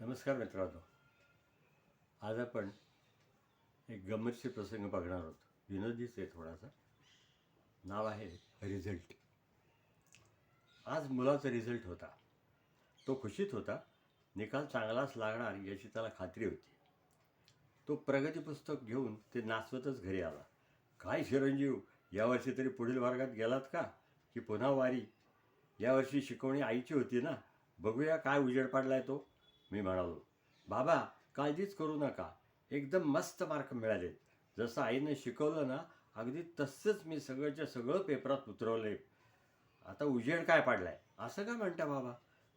नमस्कार मित्रांनो. आज आपण एक गंमतशीर प्रसंग बघणार आहोत. विनोदीच आहे थोडासा. नाव आहे रिझल्ट. आज मुलाचा रिझल्ट होता. तो खुशीत होता. निकाल चांगलाच लागणार याची त्याला खात्री होती. तो प्रगती पुस्तक घेऊन ते नाचवतच घरी आला. काय चिरंजीव, यावर्षी तरी पुढील वर्गात गेलात का, की पुन्हा वारी? यावर्षी शिकवणी आईची होती ना, बघूया काय उजेड पाडलाय तो. मी म्हणालो, बाबा काळजीच करू नका, एकदम मस्त मार्क मिळाले. जसं आईनं शिकवलं ना, अगदी तसंच मी सगळंच्या सगळं पेपरात उतरवले. आता उजेड काय पाडलाय असं का म्हणता बाबा?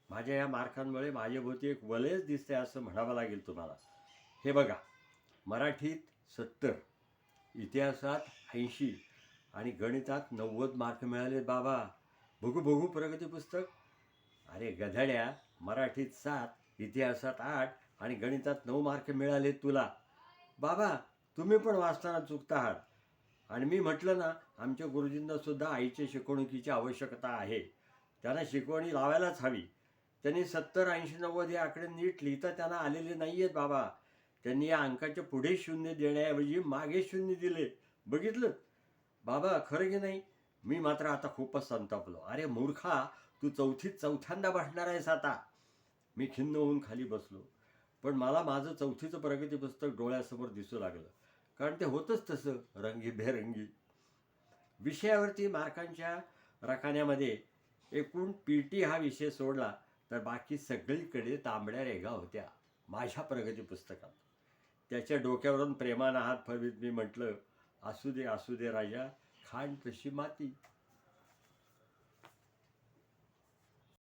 माझ्या या मार्कांमुळे माझ्याभोवती एक वलयच दिसते असं म्हणावं लागेल तुम्हाला. हे बघा, मराठीत 70, इतिहासात 80 आणि गणितात 90 मार्क मिळालेत बाबा. बघू बघू प्रगती पुस्तक. अरे गधड्या, मराठीत 7, इतिहासात 8 आणि गणितात 9 मार्क मिळालेत तुला. बाबा तुम्ही पण वाचताना चुकता आहात. आणि मी म्हटलं ना, आमच्या गुरुजींना सुद्धा आईच्या शिकवणुकीची आवश्यकता आहे. त्यांना शिकवणी लावायलाच हवी. त्यांनी 70, 80, 90 हे आकडे नीट लिहिता त्यांना आलेले नाही आहेत बाबा. त्यांनी या अंकाच्या पुढे शून्य देण्याऐवजी मागे शून्य दिले. बघितलं बाबा, खरं की नाही? मी मात्र आता खूपच संतापलो. अरे मूर्खा, तू चौथीत चौथ्यांदा बसणार आहेस आता. मी खिन्न होऊन खाली बसलो. पण मला माझं चौथीचं प्रगती पुस्तक डोळ्यासमोर दिसू लागलं. कारण ते होतंच तसं रंगीबेरंगी. विषयावरती मार्कांच्या रकान्यामध्ये एकूण PT हा विषय सोडला तर बाकी सगळीकडे तांबड्या रेघा होत्या माझ्या प्रगती पुस्तकात. त्याच्या डोक्यावरून प्रेमानं हात फिरवीत मी म्हटलं, असू दे असू दे राजा, खाण तशी माती.